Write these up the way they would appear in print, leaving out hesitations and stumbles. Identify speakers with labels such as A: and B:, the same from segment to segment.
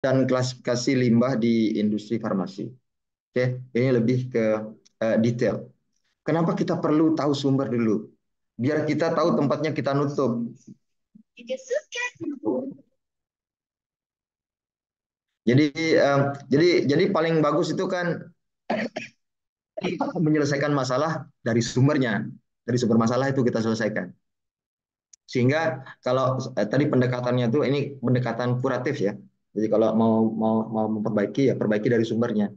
A: dan klasifikasi limbah di industri farmasi. Oke, ini lebih ke detail. Kenapa kita perlu tahu sumber dulu? Biar kita tahu tempatnya kita nutup. Jadi eh, jadi paling bagus itu kan menyelesaikan masalah dari sumbernya. Dari sumber masalah itu kita selesaikan. Sehingga kalau tadi pendekatannya itu ini pendekatan kuratif ya. Jadi kalau mau memperbaiki ya perbaiki dari sumbernya.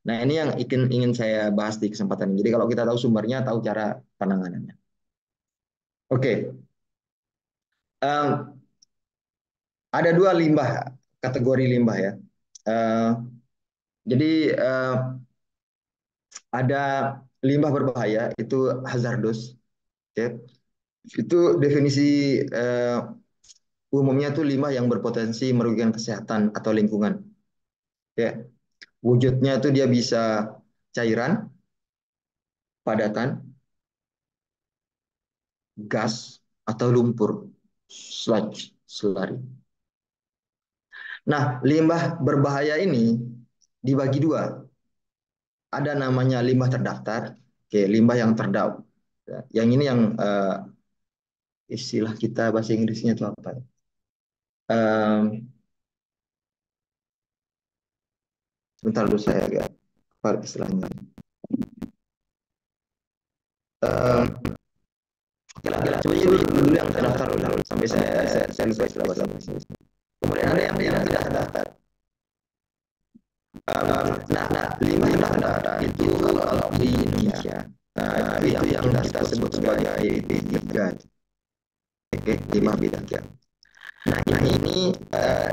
A: Nah, ini yang ingin saya bahas di kesempatan ini. Jadi kalau kita tahu sumbernya, tahu cara penanganannya. Oke, em, ada dua limbah, kategori limbah ya. Eh, jadi ada limbah berbahaya, itu hazardous. Oke. Itu definisi eh, umumnya tuh limbah yang berpotensi merugikan kesehatan atau lingkungan. Ya, wujudnya tuh dia bisa cairan, padatan, gas, atau lumpur, sludge, slurry. Nah, limbah berbahaya ini dibagi dua. Ada namanya limbah terdaftar, oke, limbah yang terdaftar. Yang ini yang istilah kita bahasa Inggrisnya itu apa? Um, Sebentar dulu saya agak apa istilahnya. Um, Coba dulu yang terdaftar dulu sampai saya lupa istilah bahasa Inggris. Kemudian ada yang tidak terdaftar. Nah, limbah yang terdaftar itu kalau di Indonesia itu yang kita sebut sebagai B3. Oke, limbah B3. Nah, ini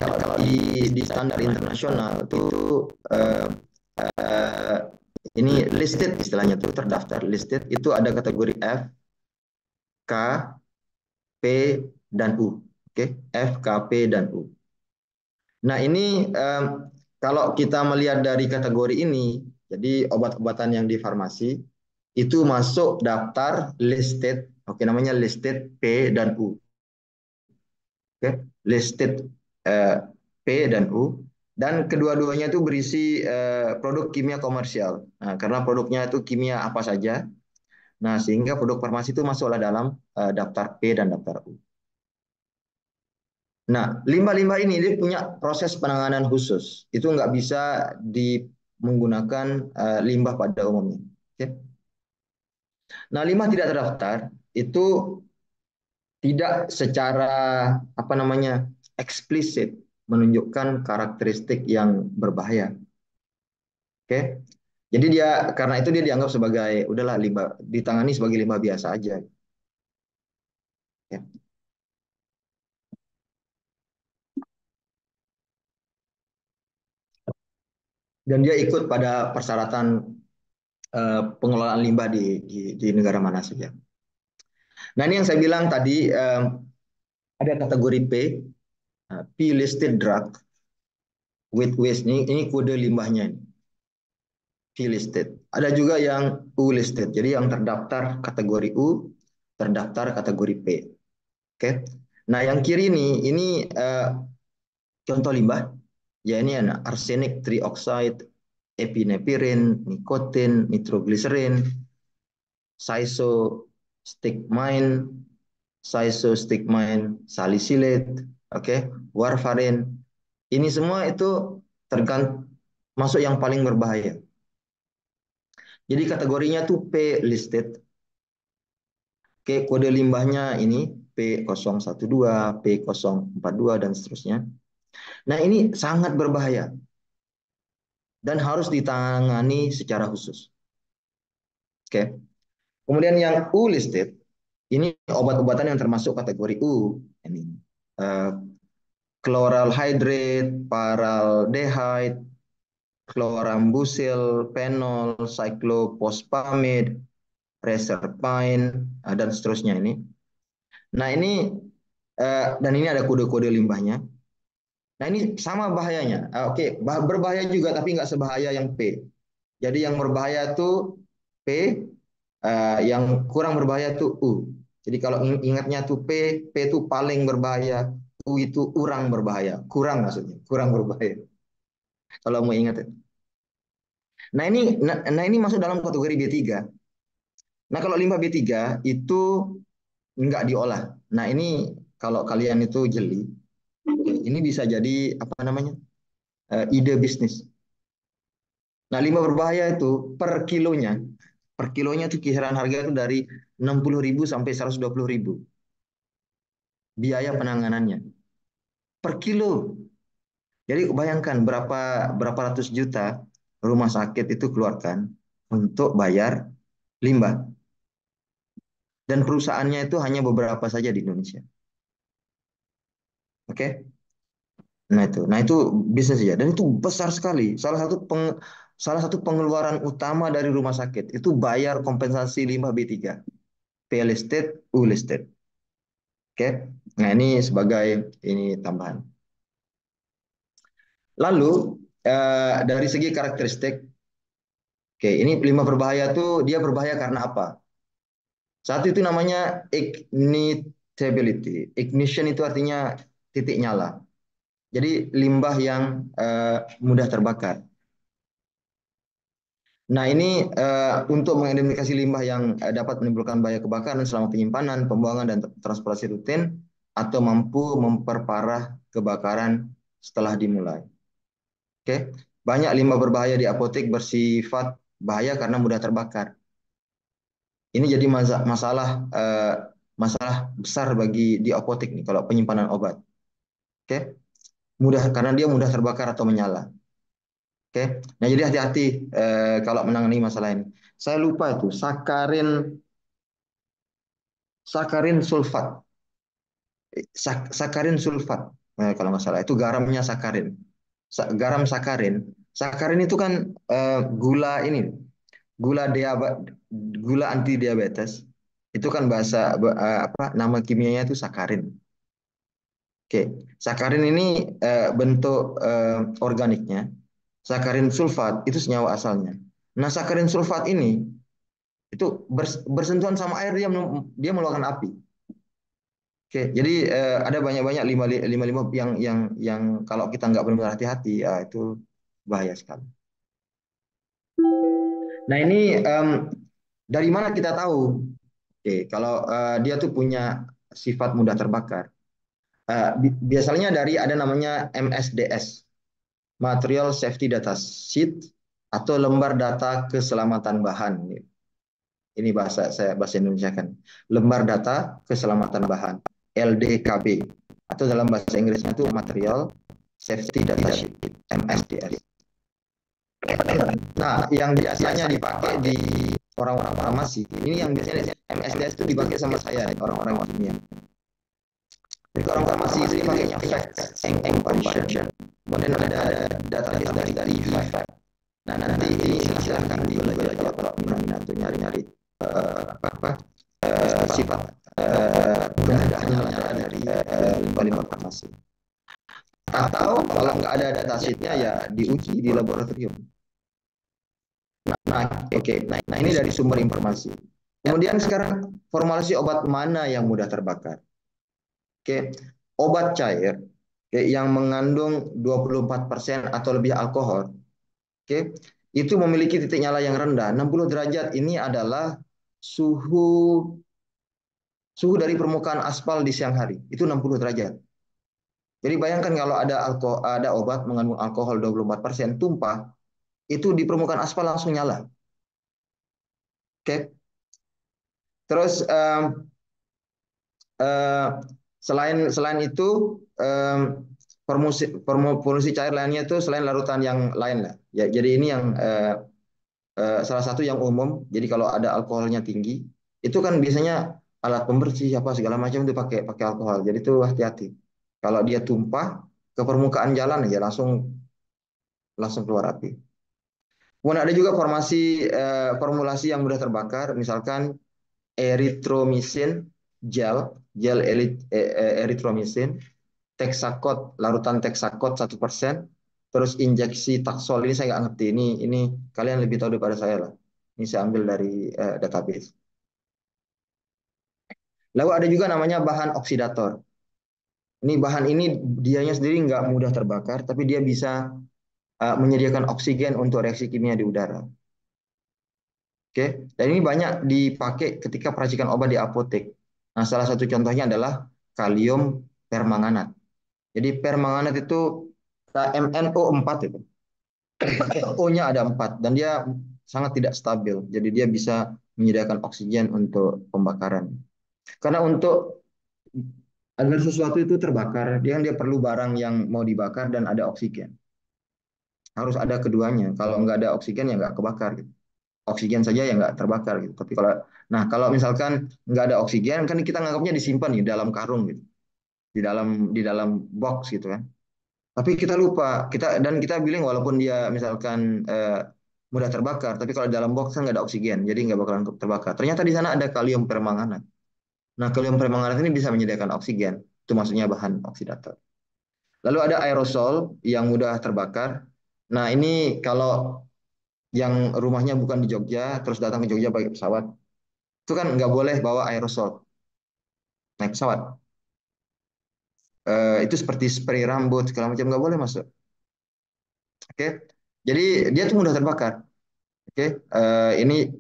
A: kalau di standar internasional itu eh, eh, ini listed istilahnya tuh terdaftar listed itu ada kategori F, K, P, dan U. Oke, F, K, P, dan U. Nah, ini kalau kita melihat dari kategori ini, jadi obat-obatan yang di farmasi itu masuk daftar listed, oke namanya listed P dan U. Oke, listed eh, P dan U, dan kedua-duanya itu berisi produk kimia komersial. Nah, karena produknya itu kimia apa saja, nah sehingga produk farmasi itu masuklah dalam daftar P dan daftar U. Nah, limbah-limbah ini dia punya proses penanganan khusus. Itu nggak bisa menggunakan limbah pada umumnya. Oke. Nah, limbah tidak terdaftar itu tidak secara apa namanya eksplisit menunjukkan karakteristik yang berbahaya. Oke. Jadi dia karena itu dia dianggap sebagai udahlah limbah ditangani sebagai limbah biasa aja. Ya. Dan dia ikut pada persyaratan pengelolaan limbah di negara mana saja. Nah, ini yang saya bilang tadi ada kategori P, P listed drug with waste ini kode limbahnya ini, P listed. Ada juga yang U listed. Jadi yang terdaftar kategori U, terdaftar kategori P. Oke. Nah, yang kiri ini contoh limbah. Ya ini ada arsenik trioxide, epinephrine, nikotin, nitroglycerin, cysostigmine, salicylate, oke, okay, warfarin. Ini semua itu masuk yang paling berbahaya. Jadi kategorinya tuh P listed. Oke, kode limbahnya ini P012, P042 dan seterusnya. Nah, ini sangat berbahaya dan harus ditangani secara khusus. Oke. Kemudian yang U listed ini obat-obatan yang termasuk kategori U. Ini uh, chloral hydrate, paraldehyde, chlorambucil, phenol, cyclophosphamide, reserpine, dan seterusnya ini. Nah ini dan ini ada kode-kode limbahnya. Nah ini sama bahayanya. Oke, berbahaya juga tapi nggak sebahaya yang P. Jadi yang berbahaya tuh P, yang kurang berbahaya tuh U. Jadi kalau ingatnya tuh P itu paling berbahaya, U itu kurang berbahaya, kurang maksudnya, kurang berbahaya. Kalau mau ingat. Nah ini masuk dalam kategori B3. Nah kalau limbah B3 itu nggak diolah. Nah ini kalau kalian itu jeli, ini bisa jadi apa namanya, ide bisnis. Nah limbah berbahaya itu per kilonya itu kisaran harga itu dari 60.000 sampai 120.000 biaya penanganannya per kilo. Jadi bayangkan berapa berapa ratus juta rumah sakit itu keluarkan untuk bayar limbah, dan perusahaannya itu hanya beberapa saja di Indonesia. Oke. Nah itu bisnis ya, dan itu besar sekali. Salah satu pengeluaran utama dari rumah sakit itu bayar kompensasi limbah B3, P listed, U listed. Oke. Nah ini sebagai ini tambahan. Lalu dari segi karakteristik, oke, ini limbah berbahaya tuh dia berbahaya karena apa? Satu itu namanya ignitability. Ignition itu artinya titik nyala. Jadi limbah yang mudah terbakar. Nah, ini untuk mengidentifikasi limbah yang dapat menimbulkan bahaya kebakaran selama penyimpanan, pembuangan, dan transportasi rutin, atau mampu memperparah kebakaran setelah dimulai. Oke, banyak limbah berbahaya di apotek bersifat bahaya karena mudah terbakar. Ini jadi masalah besar bagi di apotek nih kalau penyimpanan obat. Oke, mudah karena dia mudah terbakar atau menyala. Oke, nah jadi hati-hati kalau menangani masalah ini. Saya lupa itu sakarin sulfat, sakarin sulfat. Kalau nggak salah itu garamnya sakarin. Garam sakarin. Sakarin itu kan gula ini, gula gula anti diabetes. Itu kan apa nama kimianya itu sakarin. Oke, sakarin ini bentuk organiknya. Sakarin sulfat itu senyawa asalnya. Nah, sakarin sulfat ini itu bersentuhan sama air dia mengeluarkan api. Oke, jadi ada banyak-banyak lima yang kalau kita nggak benar-benar hati-hati, ya itu bahaya sekali. Nah ini dari mana kita tahu? Oke, kalau dia tuh punya sifat mudah terbakar. Biasanya dari ada namanya MSDS, Material Safety Data Sheet, atau lembar data keselamatan bahan. Ini bahasa Indonesia kan. Lembar data keselamatan bahan, LDKB, atau dalam bahasa Inggrisnya itu Material Safety Data Sheet, MSDS. Nah, yang biasanya dipakai di orang-orang farmasi, ini yang biasanya MSDS itu dipakai sama saya, orang-orang kimia. Jadi orang farmasi itu pakainya facts and comparison. Kemudian ada database dari fact. Nah, nanti ini silahkan di Google aja kalau minat untuk nyari-nyari sifat mudah dari limbah farmasi. Atau kalau nggak ada datasheetnya ya diuji di laboratorium. Nah, ini dari sumber informasi. Kemudian sekarang formulasi obat mana yang mudah terbakar? Oke, obat cair yang mengandung 24% atau lebih alkohol. Oke, itu memiliki titik nyala yang rendah, 60 derajat. Ini adalah suhu suhu dari permukaan aspal di siang hari. Itu 60 derajat. Jadi bayangkan kalau ada obat mengandung alkohol 24% tumpah, itu di permukaan aspal langsung nyala. Oke. Terus eh, selain itu polusi cair lainnya itu selain larutan yang lain lah. Ya, jadi ini yang salah satu yang umum. Jadi kalau ada alkoholnya tinggi, itu kan biasanya alat pembersih apa segala macam itu pakai pakai alkohol. Jadi itu hati-hati. Kalau dia tumpah ke permukaan jalan aja langsung langsung keluar api. Kemudian ada juga formulasi yang mudah terbakar, misalkan erythromycin gel erythromycin, Texacot, larutan Texacot 1%, terus injeksi Taxol. Ini saya nggak ngerti. Ini kalian lebih tahu daripada saya lah. Ini saya ambil dari database. Lalu ada juga namanya bahan oksidator. Ini bahan ini dianya sendiri nggak mudah terbakar, tapi dia bisa menyediakan oksigen untuk reaksi kimia di udara. Oke, dan ini banyak dipakai ketika peracikan obat di apotek. Nah, salah satu contohnya adalah kalium permanganat. Jadi permanganat itu MnO4 itu. O-nya ada 4 dan dia sangat tidak stabil. Jadi dia bisa menyediakan oksigen untuk pembakaran. Karena untuk agar sesuatu itu terbakar, dia perlu barang yang mau dibakar dan ada oksigen. Harus ada keduanya. Kalau nggak ada oksigen ya nggak kebakar gitu. Oksigen saja ya nggak terbakar gitu. Tapi kalau misalkan nggak ada oksigen kan kita nganggapnya disimpan di dalam karung gitu, di dalam box gitu kan. Tapi kita lupa, kita bilang walaupun dia misalkan mudah terbakar, tapi kalau di dalam box kan nggak ada oksigen, jadi nggak bakalan terbakar. Ternyata di sana ada kalium permanganat. Nah, kalium permanganat ini bisa menyediakan oksigen. Itu maksudnya bahan oksidator. Lalu ada aerosol yang mudah terbakar. Nah, ini kalau yang rumahnya bukan di Jogja, terus datang ke Jogja pakai pesawat, itu kan nggak boleh bawa aerosol naik pesawat. Itu seperti spray rambut segala macam nggak boleh masuk. Oke, jadi dia tuh mudah terbakar. Oke, ini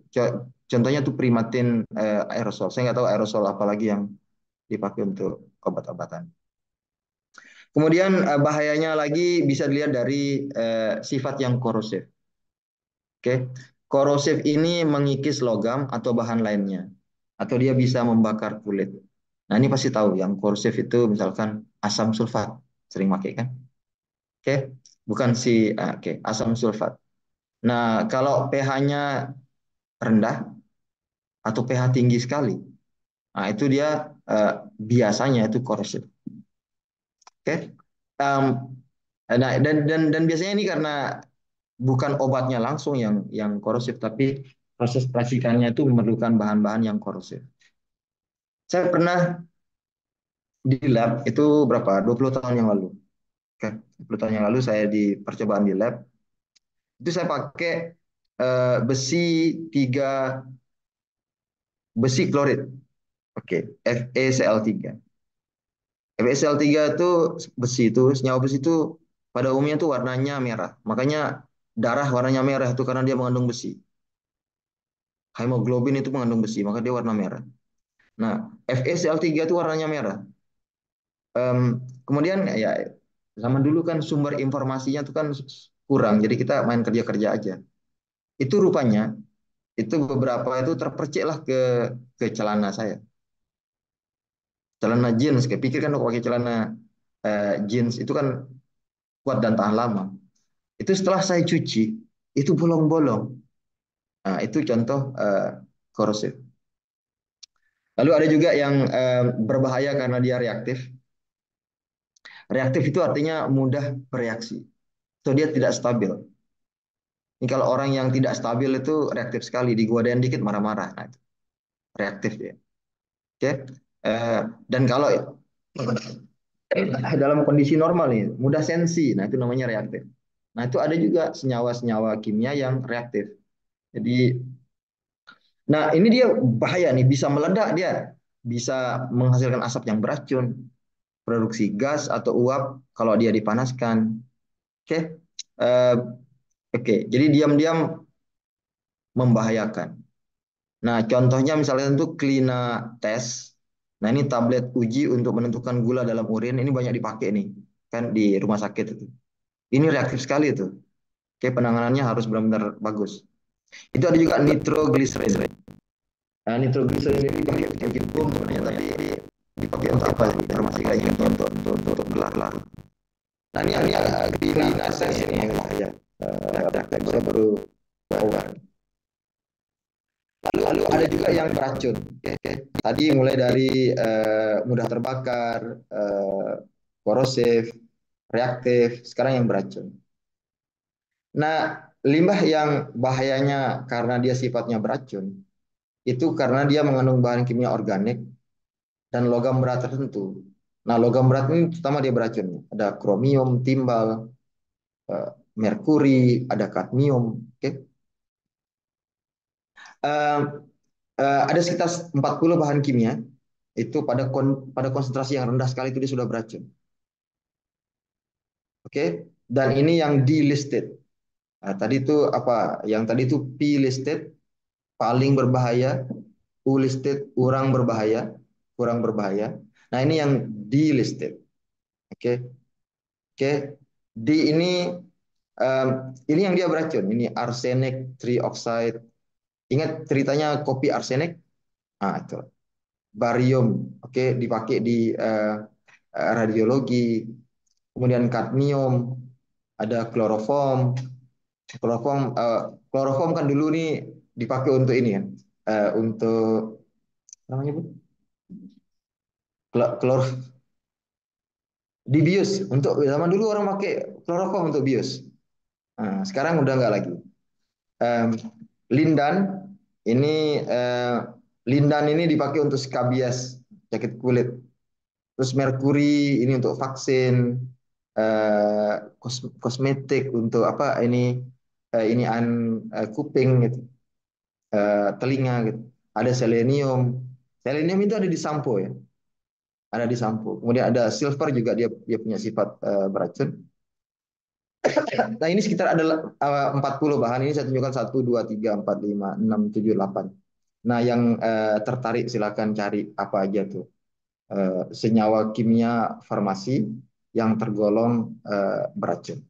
A: contohnya tuh primatin aerosol. Saya nggak tahu aerosol apa lagi yang dipakai untuk obat-obatan. Kemudian bahayanya lagi bisa dilihat dari sifat yang korosif. Oke, korosif ini mengikis logam atau bahan lainnya, atau dia bisa membakar kulit. Nah ini pasti tahu yang korosif itu misalkan asam sulfat, sering pakai kan? Oke, bukan oke, asam sulfat. Nah kalau pH-nya rendah atau pH tinggi sekali, nah itu dia eh, biasanya itu korosif. Oke, Em, nah dan biasanya ini karena bukan obatnya langsung yang korosif, tapi proses peracikannya itu memerlukan bahan-bahan yang korosif. Saya pernah di lab itu berapa? 20 tahun yang lalu. Oke, 20 tahun yang lalu saya di percobaan di lab. Itu saya pakai besi 3 besi klorid. Oke, FeCl3. FeCl3 itu besi itu, senyawa besi itu pada umumnya itu warnanya merah. Makanya darah warnanya merah itu karena dia mengandung besi. Hemoglobin itu mengandung besi, maka dia warna merah. Nah, FeCl3 itu warnanya merah. Kemudian ya zaman dulu kan sumber informasinya itu kan kurang, jadi kita main kerja-kerja aja. Itu rupanya itu beberapa itu terpercik lah ke celana saya, celana jeans. Kayak pikir kan kalau pakai celana jeans itu kan kuat dan tahan lama. Itu setelah saya cuci itu bolong-bolong. Nah, itu contoh korosif. Lalu ada juga yang berbahaya karena dia reaktif. Reaktif itu artinya mudah bereaksi. So dia tidak stabil. Ini kalau orang yang tidak stabil itu reaktif sekali, digodain dikit marah-marah. Nah, itu reaktif ya. Oke. Eh, dan kalau dalam kondisi normal nih, mudah sensi. Nah, itu namanya reaktif. Nah, itu ada juga senyawa-senyawa kimia yang reaktif. Jadi, nah ini dia bahaya nih, bisa meledak dia. Bisa menghasilkan asap yang beracun, produksi gas atau uap kalau dia dipanaskan. Oke. Eh, Oke, jadi diam-diam membahayakan. Nah, contohnya misalnya itu Klina tes. Nah, ini tablet uji untuk menentukan gula dalam urin. Ini banyak dipakai nih, kan di rumah sakit itu. Ini reaktif sekali itu. Oke, penanganannya harus benar-benar bagus. Itu ada juga nitroglycerin. Nah, nitroglycerin ini dipakai untuk bikin bom sebenarnya, tapi dipakai untuk apa? Informasi kayak gitu untuk gelar-gelar. Nah, ini agak Klina tes ini yang bahaya. Saya baru tahu. Lalu ada juga yang beracun. Tadi mulai dari mudah terbakar, korosif, reaktif, sekarang yang beracun. Nah, limbah yang bahayanya karena dia sifatnya beracun, itu karena dia mengandung bahan kimia organik dan logam berat tertentu. Nah, logam berat ini pertama dia beracun. Ada kromium, timbal, eh, merkuri, ada kadmium. Okay? Eh, ada sekitar 40 bahan kimia itu pada konsentrasi yang rendah sekali itu dia sudah beracun. Oke. Dan ini yang delisted. Nah, tadi itu apa? Yang tadi itu P listed, paling berbahaya, U listed, kurang berbahaya. Nah, ini yang delisted. Oke. Oke. D ini yang dia beracun. Ini arsenic trioxide. Ingat ceritanya kopi arsenik? Ah, itu. Barium, oke, dipakai di radiologi. Kemudian kadmium, ada kloroform. Kloroform kan dulu nih dipakai untuk ini kan, untuk apa namanya Bu? Klor di bius. Untuk zaman dulu orang pakai kloroform untuk bius. Nah, sekarang udah nggak lagi. Em, lindan ini lindan ini dipakai untuk skabies, sakit kulit. Terus merkuri ini untuk vaksin, kosmetik untuk apa kuping gitu, telinga gitu. Ada selenium. Selenium itu ada di sampo ya, ada di sampo. Kemudian ada silver juga dia dia punya sifat beracun. Nah, ini sekitar ada 40 bahan. Ini saya tunjukkan 1, 2, 3, 4, 5, 6, 7, 8. Nah, yang tertarik silakan cari apa aja tuh. Senyawa kimia farmasi yang tergolong beracun.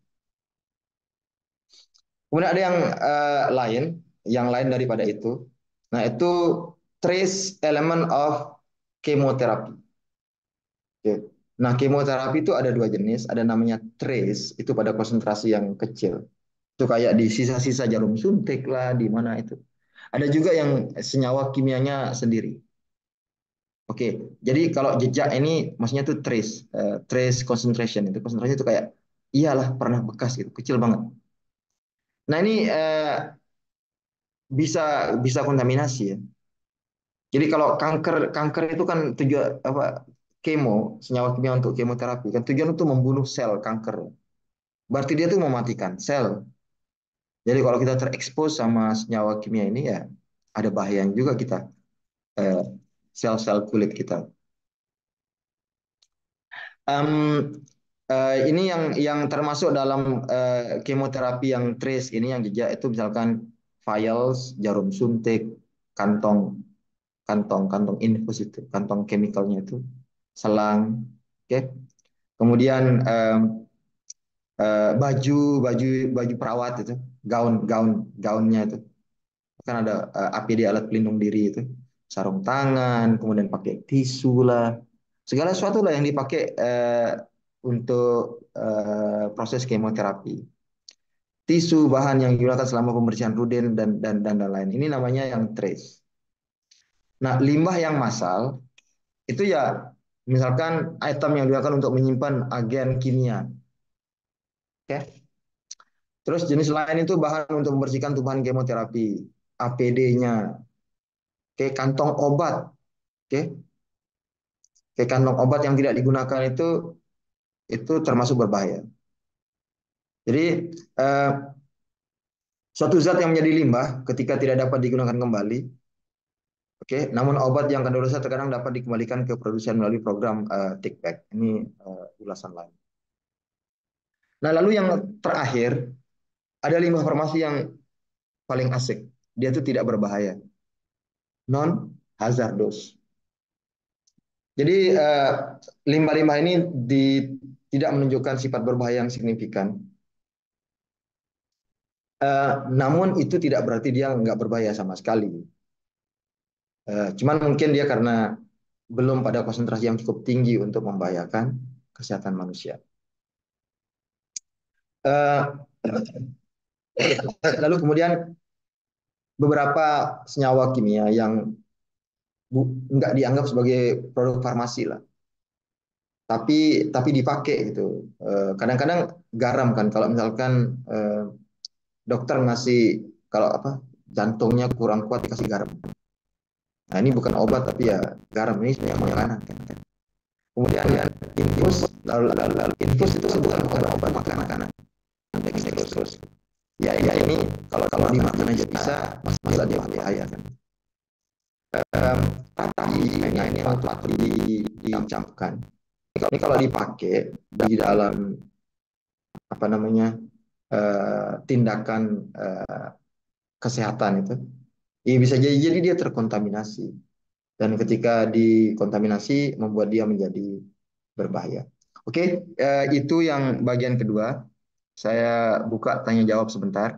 A: Kemudian ada yang lain daripada itu. Nah, itu trace element of chemotherapy. Oke. Nah, kemoterapi itu ada dua jenis, ada namanya trace, itu pada konsentrasi yang kecil. Itu kayak di sisa-sisa jarum suntik lah, di mana itu. Ada juga yang senyawa kimianya sendiri. Oke, jadi kalau jejak ini maksudnya tuh trace concentration. Itu konsentrasinya itu kayak iyalah pernah bekas gitu, kecil banget. Nah, ini bisa bisa kontaminasi ya. Jadi kalau kanker kanker itu kan tujuan apa senyawa kimia untuk kemoterapi kan tujuan untuk membunuh sel kanker. Berarti dia tuh mematikan sel. Jadi kalau kita terekspos sama senyawa kimia ini ya ada bahayanya juga kita eh, sel-sel kulit kita. Em, ini yang termasuk dalam kemoterapi yang trace ini yang jejak itu misalkan vials, jarum suntik, kantong kantong infus itu, kantong chemicalnya itu, selang, oke. Kemudian baju baju baju perawat itu, gaunnya itu kan ada APD alat pelindung diri itu, sarung tangan, kemudian pakai tisu lah, segala sesuatu lah yang dipakai untuk proses kemoterapi. Tisu bahan yang digunakan selama pembersihan rutin dan lain. Ini namanya yang trace. Nah, limbah yang massal itu ya misalkan item yang digunakan untuk menyimpan agen kimia. Oke. Terus jenis lain itu bahan untuk membersihkan tumpahan kemoterapi, APD-nya, oke, kantong obat, oke, oke, kantong obat yang tidak digunakan itu termasuk berbahaya. Jadi eh, suatu zat yang menjadi limbah ketika tidak dapat digunakan kembali, oke, namun obat yang kadaluarsa terkadang dapat dikembalikan ke produsen melalui program take back. Ini ulasan lain. Nah, lalu yang terakhir ada limbah farmasi yang paling asik. Dia itu tidak berbahaya, non hazardous. Jadi limbah-limbah ini tidak menunjukkan sifat berbahaya yang signifikan. Namun itu tidak berarti dia nggak berbahaya sama sekali. Cuman mungkin dia karena belum pada konsentrasi yang cukup tinggi untuk membahayakan kesehatan manusia. Uh, Lalu kemudian beberapa senyawa kimia yang nggak dianggap sebagai produk farmasi lah, tapi dipakai gitu. Kadang-kadang garam kan, kalau misalkan dokter ngasih kalau apa jantungnya kurang kuat dikasih garam. Nah, ini bukan obat tapi ya garam ini sebenarnya makanan kan. Kemudian lalu infus itu bukan obat makanan. Terus ya ini kalau dimakan aja bisa, masa dia berbahaya kan. Tapi ini untuk dicampkan. Ini kalau dipakai di dalam apa namanya tindakan kesehatan itu, ya bisa jadi dia terkontaminasi. Dan ketika dikontaminasi membuat dia menjadi berbahaya. Oke, itu yang bagian kedua. Saya buka tanya jawab sebentar.